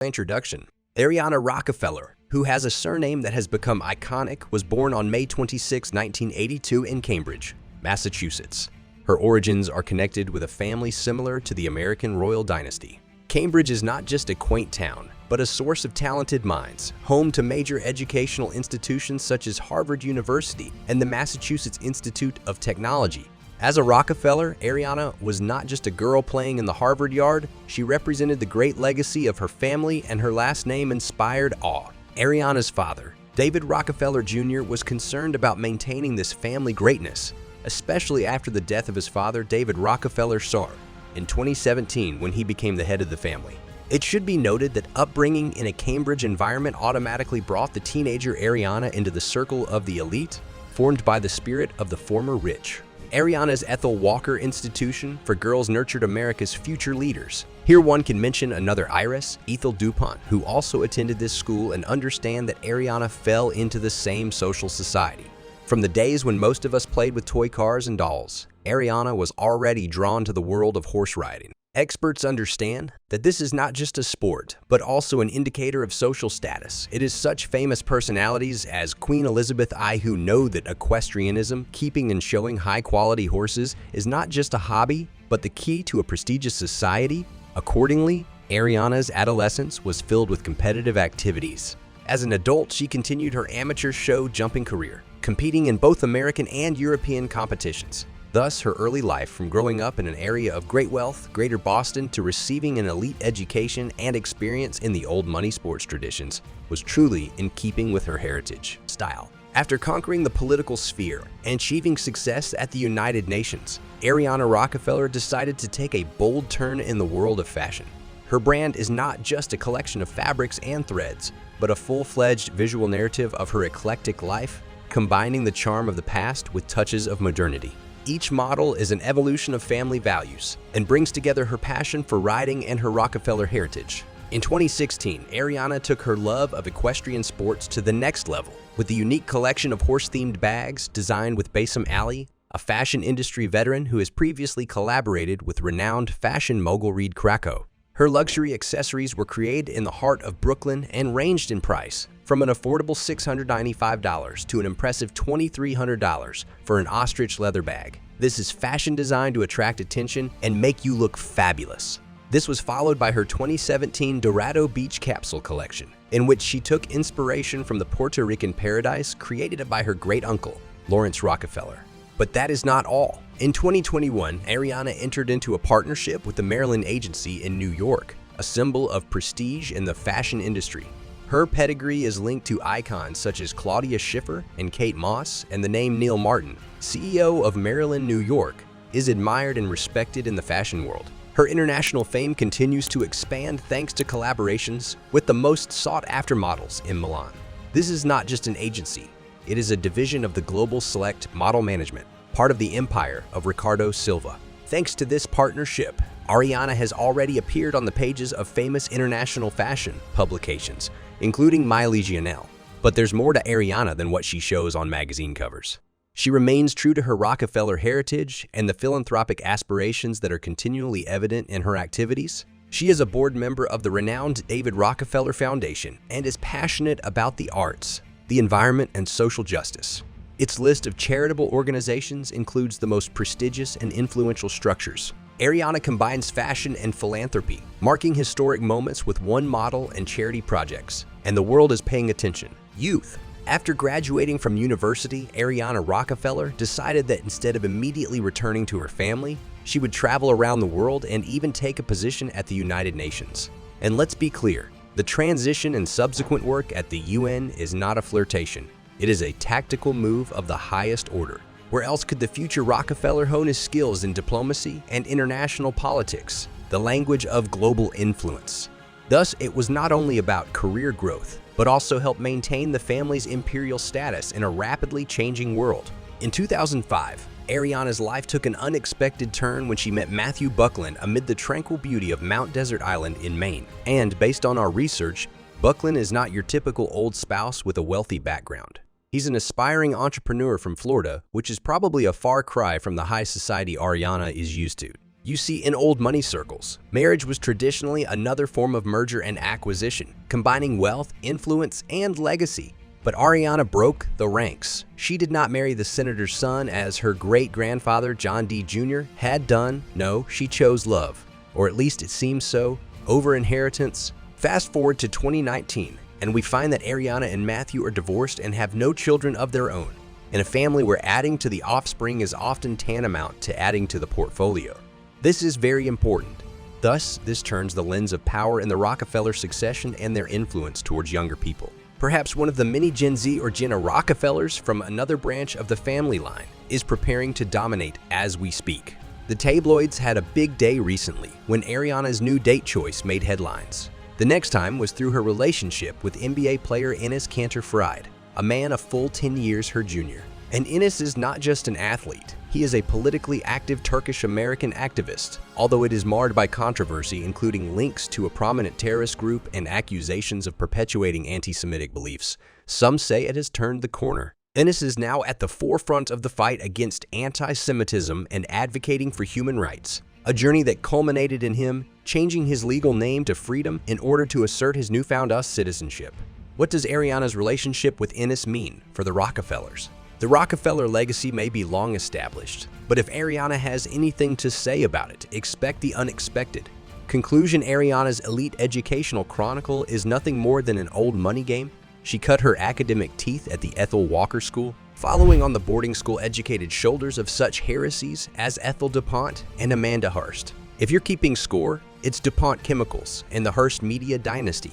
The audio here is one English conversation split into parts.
Introduction. Ariana Rockefeller, who has a surname that has become iconic, was born on May 26, 1982 in Cambridge, Massachusetts. Her origins are connected with a family similar to the American royal dynasty. Cambridge is not just a quaint town, but a source of talented minds, home to major educational institutions such as Harvard University and the Massachusetts Institute of Technology. As a Rockefeller, Ariana was not just a girl playing in the Harvard yard, she represented the great legacy of her family, and her last name inspired awe. Ariana's father, David Rockefeller Jr., was concerned about maintaining this family greatness, especially after the death of his father, David Rockefeller Sr., in 2017 when he became the head of the family. It should be noted that upbringing in a Cambridge environment automatically brought the teenager Ariana into the circle of the elite, formed by the spirit of the former rich. Ariana's Ethel Walker Institution for Girls nurtured America's future leaders. Here one can mention another Iris, Ethel DuPont, who also attended this school and understand that Ariana fell into the same social society. From the days when most of us played with toy cars and dolls, Ariana was already drawn to the world of horse riding. Experts understand that this is not just a sport, but also an indicator of social status. It is such famous personalities as Queen Elizabeth I who know that equestrianism, keeping and showing high-quality horses, is not just a hobby, but the key to a prestigious society. Accordingly, Ariana's adolescence was filled with competitive activities. As an adult, she continued her amateur show jumping career, competing in both American and European competitions. Thus, her early life, from growing up in an area of great wealth, Greater Boston, to receiving an elite education and experience in the old money sports traditions, was truly in keeping with her heritage. Style. After conquering the political sphere and achieving success at the United Nations, Ariana Rockefeller decided to take a bold turn in the world of fashion. Her brand is not just a collection of fabrics and threads, but a full-fledged visual narrative of her eclectic life, combining the charm of the past with touches of modernity. Each model is an evolution of family values and brings together her passion for riding and her Rockefeller heritage. In 2016, Ariana took her love of equestrian sports to the next level with the unique collection of horse-themed bags designed with Bassam Ali, a fashion industry veteran who has previously collaborated with renowned fashion mogul Reed Krakow. Her luxury accessories were created in the heart of Brooklyn and ranged in price from an affordable $695 to an impressive $2,300 for an ostrich leather bag. This is fashion designed to attract attention and make you look fabulous. This was followed by her 2017 Dorado Beach capsule collection, in which she took inspiration from the Puerto Rican paradise created by her great-uncle, Lawrence Rockefeller. But that is not all. In 2021, Ariana entered into a partnership with the Maryland Agency in New York, a symbol of prestige in the fashion industry. Her pedigree is linked to icons such as Claudia Schiffer and Kate Moss, and the name Neil Martin, CEO of Maryland, New York, is admired and respected in the fashion world. Her international fame continues to expand thanks to collaborations with the most sought-after models in Milan. This is not just an agency. It is a division of the Global Select Model Management, part of the empire of Ricardo Silva. Thanks to this partnership, Ariana has already appeared on the pages of famous international fashion publications, including Miley Janelle. But there's more to Ariana than what she shows on magazine covers. She remains true to her Rockefeller heritage and the philanthropic aspirations that are continually evident in her activities. She is a board member of the renowned David Rockefeller Foundation and is passionate about the arts, the environment, and social justice. Its list of charitable organizations includes the most prestigious and influential structures. Ariana combines fashion and philanthropy, marking historic moments with one model and charity projects. And the world is paying attention. Youth. After graduating from university, Ariana Rockefeller decided that instead of immediately returning to her family, she would travel around the world and even take a position at the United Nations. And let's be clear, the transition and subsequent work at the UN is not a flirtation. It is a tactical move of the highest order. Where else could the future Rockefeller hone his skills in diplomacy and international politics, the language of global influence? Thus, it was not only about career growth, but also helped maintain the family's imperial status in a rapidly changing world. In 2005, Ariana's life took an unexpected turn when she met Matthew Buckland amid the tranquil beauty of Mount Desert Island in Maine. And based on our research, Buckland is not your typical old spouse with a wealthy background. He's an aspiring entrepreneur from Florida, which is probably a far cry from the high society Ariana is used to. You see, in old money circles, marriage was traditionally another form of merger and acquisition, combining wealth, influence, and legacy. But Ariana broke the ranks. She did not marry the senator's son as her great-grandfather, John D. Jr., had done. No, she chose love. Or at least it seems so, over inheritance. Fast forward to 2019, and we find that Ariana and Matthew are divorced and have no children of their own, in a family where adding to the offspring is often tantamount to adding to the portfolio. This is very important. Thus, this turns the lens of power in the Rockefeller succession and their influence towards younger people. Perhaps one of the many Gen Z or Jenna Rockefellers from another branch of the family line is preparing to dominate as we speak. The tabloids had a big day recently when Ariana's new date choice made headlines. The next time was through her relationship with NBA player Enes Kanter, a man a full 10 years her junior. And Enes is not just an athlete, he is a politically active Turkish-American activist, although it is marred by controversy including links to a prominent terrorist group and accusations of perpetuating anti-Semitic beliefs. Some say it has turned the corner. Enes is now at the forefront of the fight against anti-Semitism and advocating for human rights, a journey that culminated in him changing his legal name to Freedom in order to assert his newfound US citizenship. What does Ariana's relationship with Enes mean for the Rockefellers? The Rockefeller legacy may be long established, but if Ariana has anything to say about it, expect the unexpected. Conclusion: Ariana's elite educational chronicle is nothing more than an old money game. She cut her academic teeth at the Ethel Walker School, following on the boarding school-educated shoulders of such heresies as Ethel DuPont and Amanda Hearst. If you're keeping score, it's DuPont Chemicals and the Hearst Media dynasty.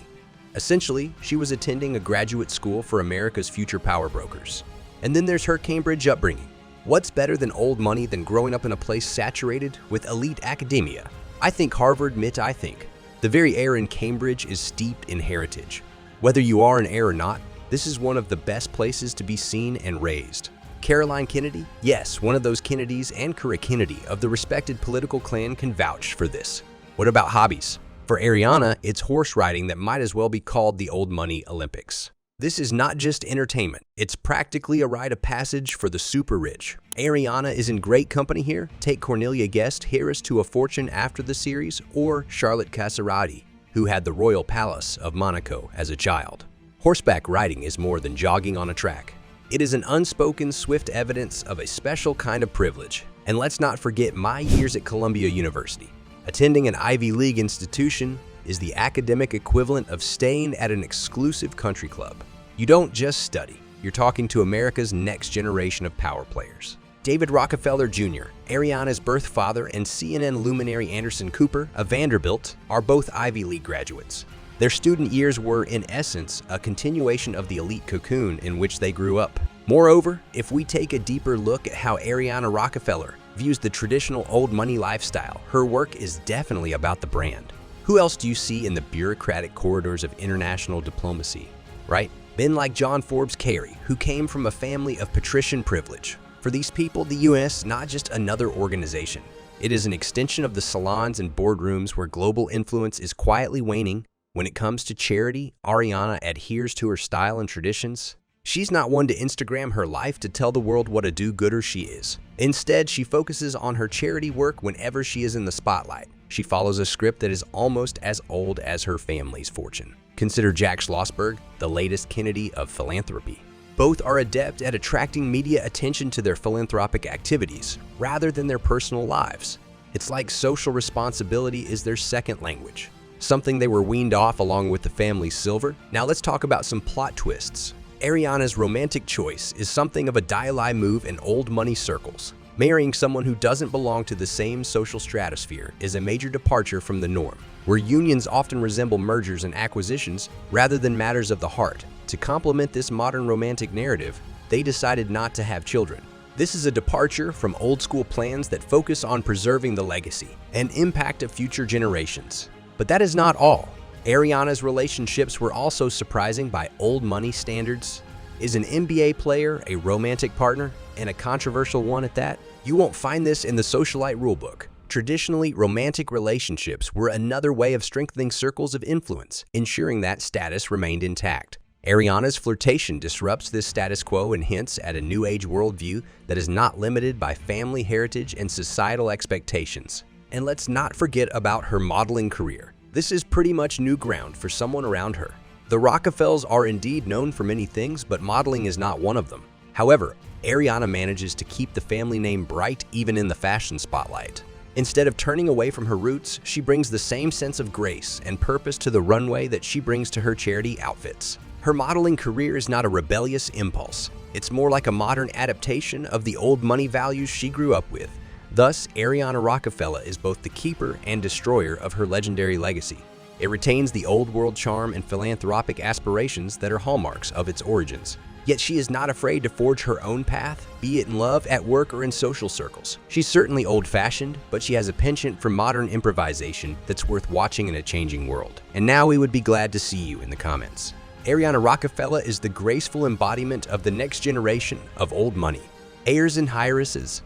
Essentially, she was attending a graduate school for America's future power brokers. And then there's her Cambridge upbringing. What's better than old money than growing up in a place saturated with elite academia? I think Harvard, I think. The very air in Cambridge is steeped in heritage. Whether you are an heir or not, this is one of the best places to be seen and raised. Caroline Kennedy? Yes, one of those Kennedys and Kura Kennedy of the respected political clan can vouch for this. What about hobbies? For Ariana, it's horse riding that might as well be called the old money Olympics. This is not just entertainment, it's practically a rite of passage for the super rich. Ariana is in great company here. Take Cornelia Guest, heiress to a fortune after the series, or Charlotte Casirati, who had the Royal Palace of Monaco as a child. Horseback riding is more than jogging on a track. It is an unspoken, swift evidence of a special kind of privilege. And let's not forget my years at Columbia University. Attending an Ivy League institution is the academic equivalent of staying at an exclusive country club. You don't just study, you're talking to America's next generation of power players. David Rockefeller Jr., Ariana's birth father, and CNN luminary Anderson Cooper of Vanderbilt are both Ivy League graduates. Their student years were, in essence, a continuation of the elite cocoon in which they grew up. Moreover, if we take a deeper look at how Ariana Rockefeller views the traditional old money lifestyle, her work is definitely about the brand. Who else do you see in the bureaucratic corridors of international diplomacy, right? Men like John Forbes Carey, who came from a family of patrician privilege. For these people, the US is not just another organization. It is an extension of the salons and boardrooms where global influence is quietly waning. When it comes to charity, Ariana adheres to her style and traditions. She's not one to Instagram her life to tell the world what a do-gooder she is. Instead, she focuses on her charity work whenever she is in the spotlight. She follows a script that is almost as old as her family's fortune. Consider Jack Schlossberg, the latest Kennedy of philanthropy. Both are adept at attracting media attention to their philanthropic activities, rather than their personal lives. It's like social responsibility is their second language, something they were weaned off along with the family's silver. Now let's talk about some plot twists. Ariana's romantic choice is something of a die-lie move in old money circles. Marrying someone who doesn't belong to the same social stratosphere is a major departure from the norm, where unions often resemble mergers and acquisitions rather than matters of the heart. To complement this modern romantic narrative, they decided not to have children. This is a departure from old-school plans that focus on preserving the legacy and impact of future generations. But that is not all. Ariana's relationships were also surprising by old money standards. Is an NBA player a romantic partner, and a controversial one at that? You won't find this in the socialite rulebook. Traditionally, romantic relationships were another way of strengthening circles of influence, ensuring that status remained intact. Ariana's flirtation disrupts this status quo and hints at a new age worldview that is not limited by family heritage and societal expectations. And let's not forget about her modeling career. This is pretty much new ground for someone around her. The Rockefellers are indeed known for many things, but modeling is not one of them. However, Ariana manages to keep the family name bright even in the fashion spotlight. Instead of turning away from her roots, she brings the same sense of grace and purpose to the runway that she brings to her charity outfits. Her modeling career is not a rebellious impulse. It's more like a modern adaptation of the old money values she grew up with. Thus, Ariana Rockefeller is both the keeper and destroyer of her legendary legacy. It retains the old world charm and philanthropic aspirations that are hallmarks of its origins. Yet she is not afraid to forge her own path, be it in love, at work, or in social circles. She's certainly old-fashioned, but she has a penchant for modern improvisation that's worth watching in a changing world. And now we would be glad to see you in the comments. Ariana Rockefeller is the graceful embodiment of the next generation of old money. Heirs and heiresses,